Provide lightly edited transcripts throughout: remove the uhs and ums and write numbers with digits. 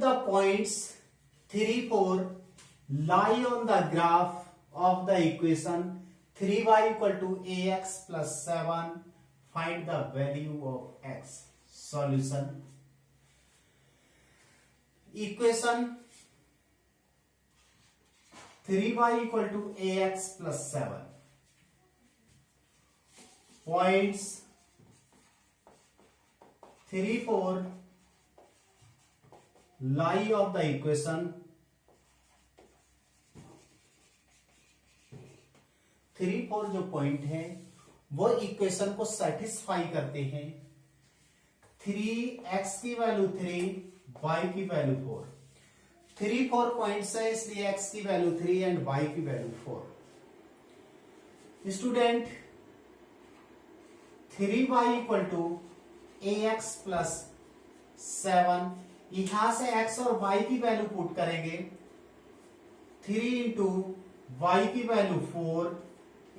the points 3 4 lie on the graph of the equation 3y equal to ax plus 7, find the value of x. Solution. Equation 3y equal to ax plus 7. Points 3 4 lie of the equation 3 4 जो point है वो equation को satisfy करते हैं। 3x की value 3, y की value 4। 3 4 points है इसलिए x की वैल्यू 3 एंड y की value 4। Student 3y equal to ax plus 7, यहां से x और y की वैल्यू पुट करेंगे। 3 इंटू y की value 4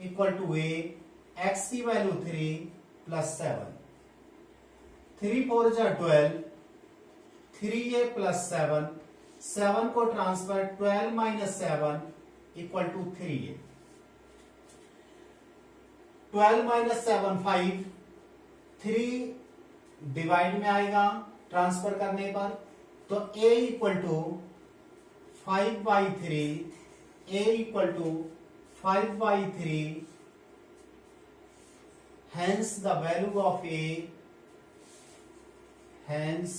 equal to a, x की वैल्यू 3 प्लस 7। 3 4 जा 12, 3a प्लस 7, 7 को transfer 12 minus 7 equal to 3a। 12 minus 7 5, 3 divide में आएगा ट्रांसफर करने पर, तो a equal to 5/3, a equal to 5/3, hence the value of a, hence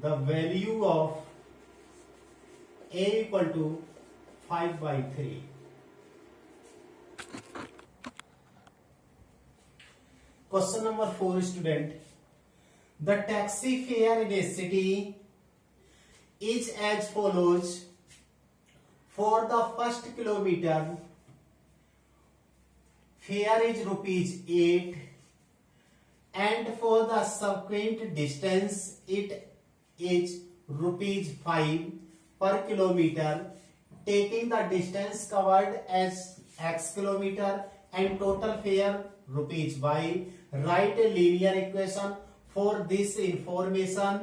the value of a equal to 5/3. Question number 4, student. The taxi fare in a city is as follows. For the first kilometer, fare is ₹8, and for the subsequent distance, it is ₹5 per kilometer. Taking the distance covered as x kilometer and total fare ₹y. Write a linear equation for this information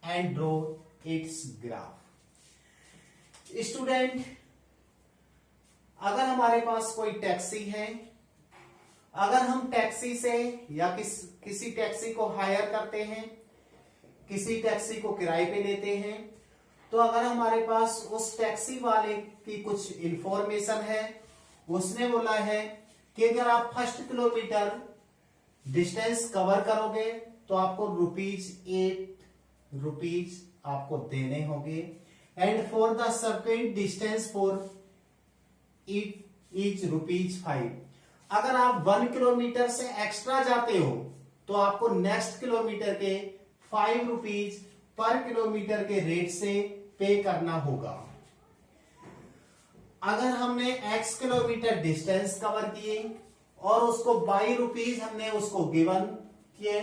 and draw its graph. Student, अगर हमारे पास कोई taxi है, अगर हम taxi से या किसी taxi को हायर करते हैं, किसी टैक्सी को किराए पे लेते हैं, तो अगर हमारे पास उस टैक्सी वाले की कुछ इंफॉर्मेशन है, उसने बोला है कि अगर आप फर्स्ट किलोमीटर डिस्टेंस कवर करोगे तो आपको ₹8 आपको देने होंगे, and for the subsequent distance for it is ₹5। अगर आप 1 किलोमीटर से एक्स्ट्रा जाते हो तो आपको नेक्स्ट किलोमीटर के ₹5 पर किलोमीटर के रेट से पे करना होगा। अगर हमने x किलोमीटर डिस्टेंस कवर किए और उसको ₹2 हमने उसको गिवन किए,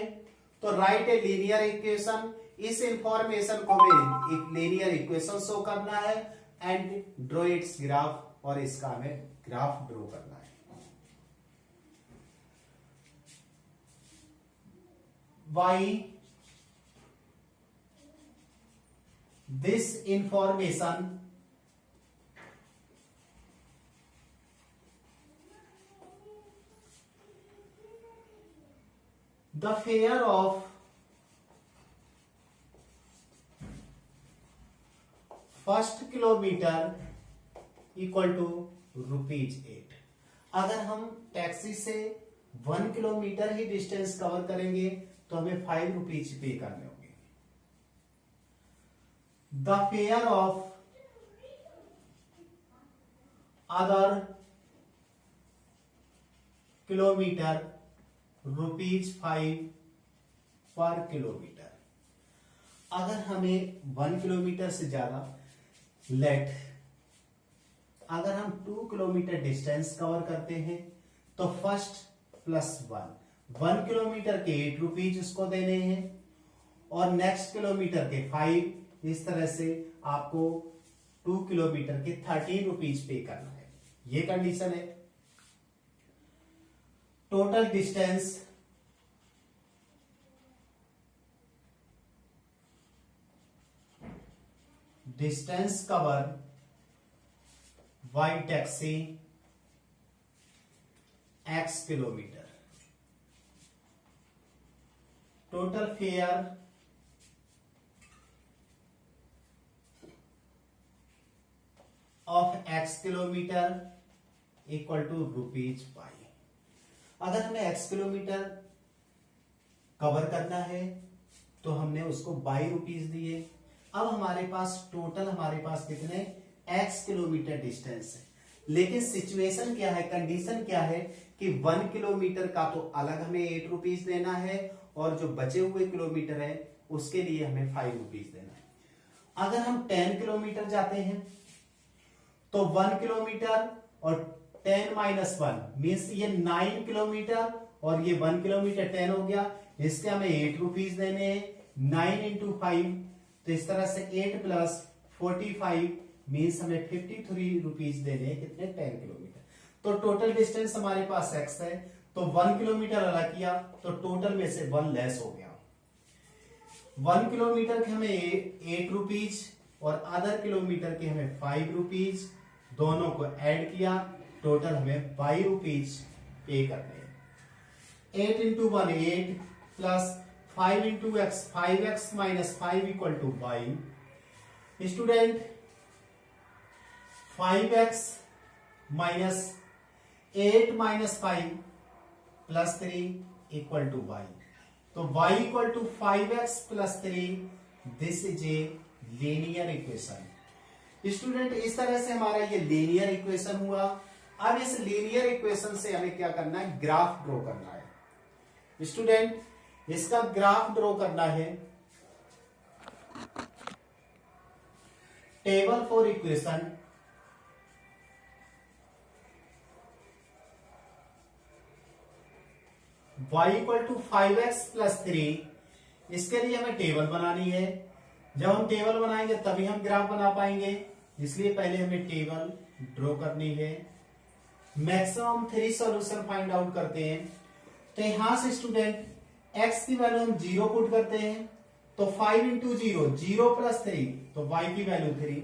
तो राइट ए लीनियर इक्वेशन। इस इंफॉर्मेशन को हमें एक लीनियर इक्वेशन शो करना है एंड ड्रॉ इट्स ग्राफ, और इसका हमें ग्राफ ड्रॉ करना है। By this information, the fare of first kilometre equal to ₹8। अगर हम टैक्सी से 1 किलोमीटर ही डिस्टेंस कवर करेंगे तो हमें ₹5 पे करने होंगे। The fair of other kilometre ₹5 पर किलोमीटर। अगर हमें 1 किलोमीटर से ज्यादा अगर हम 2 किलोमीटर डिस्टेंस कवर करते हैं तो फर्स्ट प्लस 1 किलोमीटर के ₹8 उसको देने हैं और नेक्स्ट किलोमीटर के 5। इस तरह से आपको 2 किलोमीटर के ₹13 पे करना है। ये कंडीशन है। Total distance distance cover by taxi x kilometre, total fare of x kilometre equal to ₹5। अगर हमें x किलोमीटर कवर करना है तो हमने उसको बाई ₹5 दिए। अब हमारे पास टोटल कितने x किलोमीटर डिस्टेंस है, लेकिन सिचुएशन क्या है, कंडीशन क्या है कि 1 किलोमीटर का तो अलग हमें ₹8 देना है और जो बचे हुए किलोमीटर है उसके लिए हमें ₹5 देना है। अगर हम 10 किलोमीटर जाते हैं तो 1 किलोमीटर और 10 माइनस 1 मीन्स ये 9 किलोमीटर और ये 1 किलोमीटर 10 हो गया, इसके हमें ₹8 देने हैं। 9 इंटू 5, तो इस तरह से 8 प्लस 45 मीन्स हमें ₹53 देने हैं, कितने 10 किलोमीटर। तो टोटल डिस्टेंस हमारे पास x है, तो 1 किलोमीटर अलग किया तो टोटल में से 1 लेस हो गया। 1 किलोमीटर के हमें ₹8 और अदर किलोमीटर के हमें ₹5, दोनों को ऐड किया, टोटल हमें ₹22 पे करने हैं। 8 into 1 8 plus 5 into x 5x minus 5 equal to y। स्टूडेंट 5x minus 8 minus 5 plus 3 equal to y, तो y equal to 5x plus 3। This is a linear equation. Student इस तरह से हमारा ये लीनियर इक्वेशन हुआ। अब इस लीनियर इक्वेशन से हमें क्या करना है, ग्राफ ड्रॉ करना है। स्टूडेंट इसका ग्राफ ड्रॉ करना है। Table for equation y equal to 5x plus 3, इसके लिए हमें टेबल बनानी है। जब हम टेबल बनाएंगे तभी हम ग्राफ बना पाएंगे, इसलिए पहले हमें टेबल ड्रॉ करनी है। मैक्सिमम 3 सॉल्यूशन फाइंड आउट करते हैं। तो यहां से स्टूडेंट x की वैल्यू हम 0 पुट करते हैं, तो 5 इंटू 0 0 प्लस 3, तो y की वैल्यू 3।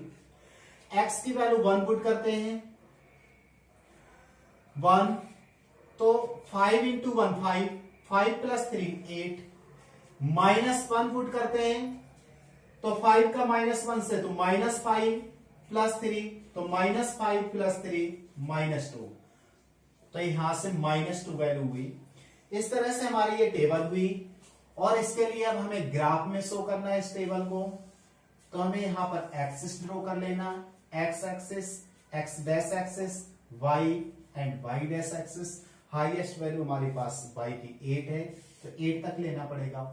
x की वैल्यू 1 पुट करते हैं 1, तो 5 इंटू 1 5, 5 प्लस 3 8। माइनस 1 पुट करते हैं, तो 5 का माइनस 1 से, तो माइनस 5 प्लस 3, तो माइनस 5 प्लस 3 -2, तो यहां से -2 वैल्यू हुई। इस तरह से हमारी ये टेबल हुई और इसके लिए अब हमें ग्राफ में शो करना है इस टेबल को। तो हमें यहां पर एक्सिस ड्रॉ कर लेना, x axis, x dash axis, y and y dash axis. Highest value हमारे पास वाई की 8 है, तो 8 तक लेना पड़ेगा।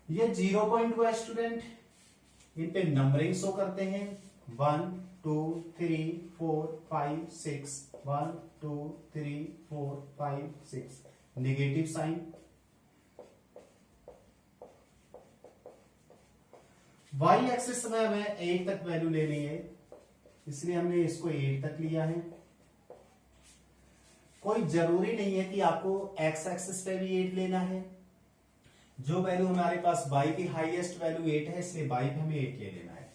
ये 0 पॉइंट हुआ स्टूडेंट, इन पे नंबरिंग शो करते हैं 1 2 3 4 5 6, 1 2 3 4 5 6, नेगेटिव साइन। वाई एक्सिस में हमें 8 तक वैल्यू लेनी है, इसलिए हमने इसको 8 तक लिया है। कोई जरूरी नहीं है कि आपको एक्स एक्सिस पे भी 8 लेना है। जो वैल्यू हमारे पास y की हाईएस्ट वैल्यू 8 है, इसलिए y पे हमें 8 ले लेना है।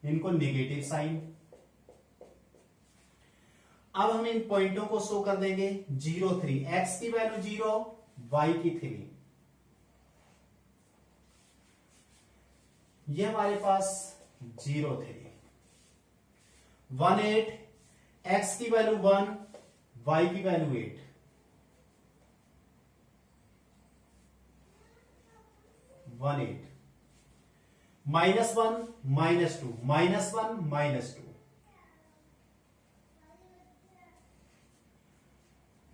इनको नेगेटिव साइन। अब हम इन पॉइंटों को शो कर देंगे 0 3, x की वैल्यू 0, y की 3। ये हमारे पास 0 3, 1 8, x की वैल्यू 1, y की वैल्यू 8। -1 -1 -2, -1 -2,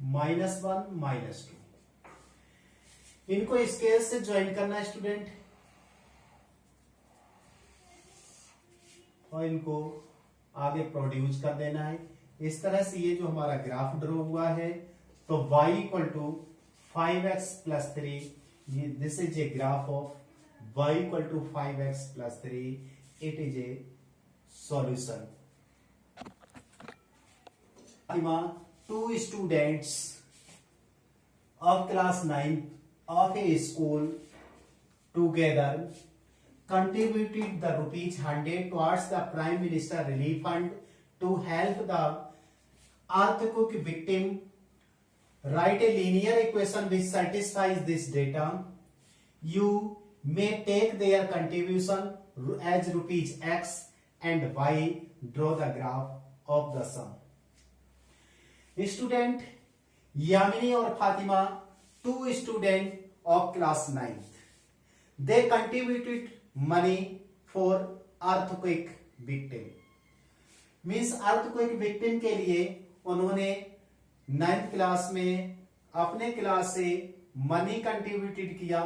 -1 -2। इनको स्केल से ज्वाइन करना है स्टूडेंट और इनको आगे प्रोड्यूस कर देना है। इस तरह से ये जो हमारा ग्राफ ड्रॉ हुआ है, तो y equal to 5x plus 3, this is a graph of y equal to 5x plus 3। it is a solution. Fatima, two students of class 9 of a school together contributed the rupees 100 towards the Prime Minister Relief Fund to help the earthquake victim. Write a linear equation which satisfies this data. You may take their contribution as rupees x and y. Draw the graph of the sum. Student Yamini और Fatima, two students of class 9th, they contributed money for earthquake victim. Means earthquake victim के लिए उन्होंने 9th class में अपने class से money contributed किया.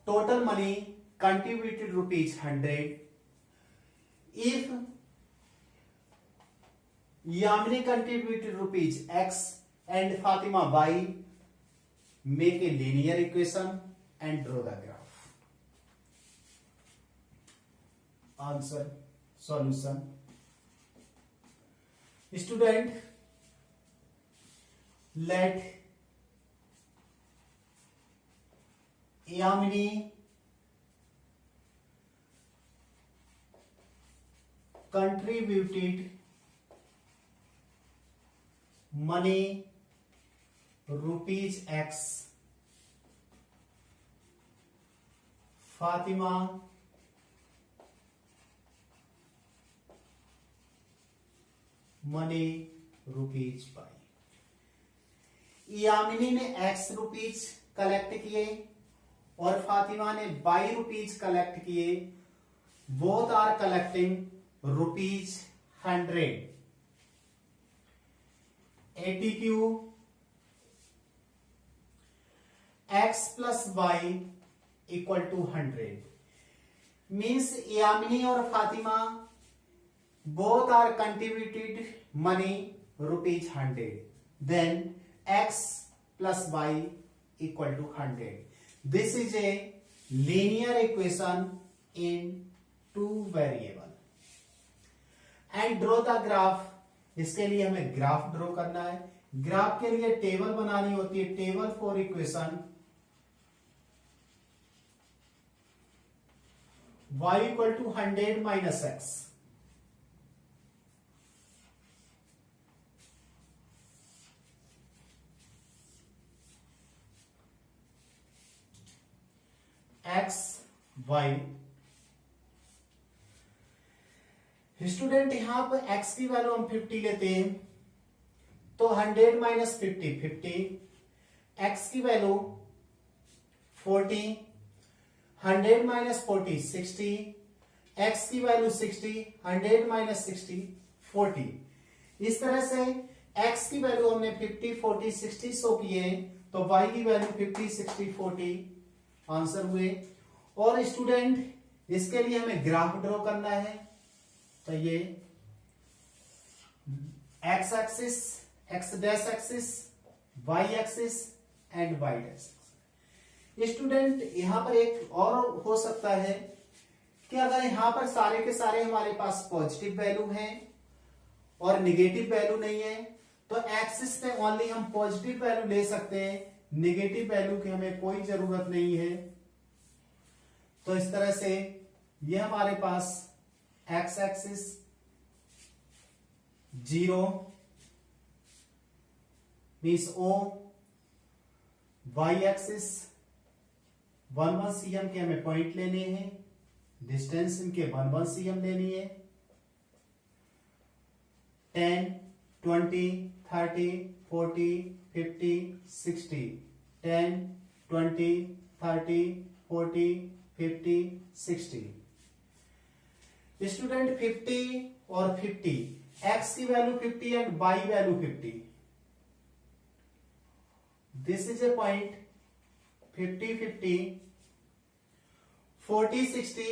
Total money contributed rupees 100. If Yamini contributed rupees x and Fatima y, make a linear equation and draw the graph. Answer, solution. Student, let Yamini contributed money rupees x, Fatima money rupees y. Yamini ने x rupees collect किए और फातिमा ने y rupees collect किए. Both are collecting rupees 100. ATQ x plus y equal to 100 means Yamini और Fatima both are contributed money rupees 100. Then x plus y equal to 100. This is a linear equation in two variable. And draw the graph. इसके लिए हमें graph draw करना है. Graph के लिए table बनानी होती है. Table for equation y equal to 100 minus x. X y. Student यहां पर x की वैल्यू हम 50 लेते हैं तो 100 माइनस 50 50. x की वैल्यू 40. 100 माइनस 40 60. x की वैल्यू 60. 100 माइनस 60 40. इस तरह से x की वैल्यू हमने 50 40 60 शो किए तो y की वैल्यू 50 60 40 आंसर हुए. और स्टूडेंट इसके लिए हमें ग्राफ ड्रॉ करना है. तो ये x axis, x dash axis, y axis and y dash. Student यहां पर एक और हो सकता है कि अगर यहां पर सारे के सारे हमारे पास पॉजिटिव वैल्यू हैं और निगेटिव वैल्यू नहीं है तो एक्सिस पे ओनली हम पॉजिटिव वैल्यू ले सकते हैं. निगेटिव वैल्यू की हमें कोई जरूरत नहीं है. तो इस तरह से ये हमारे पास x axis 0 means O, y axis 1 cm के हमें पॉइंट लेने हैं. डिस्टेंस इनके 1 cm लेनी है. 10 20 30 40 50 60. 10 20 30 40 50 60. स्टूडेंट 50 और 50, x की value 50 and y value 50. This is A point 50 50. 40 60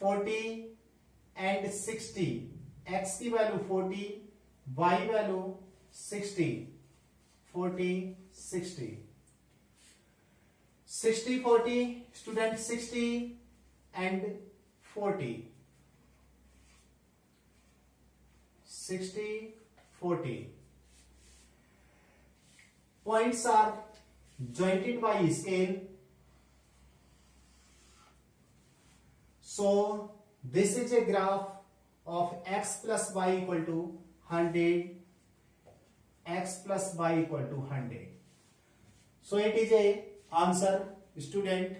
40 and 60. x की value 40, y value 60. 40 60. 60 40 student 60 and 40, 60, 40. Points are jointed by scale. So this is a graph of x plus y equal to 100, x plus y equal to 100. So it is a answer, student.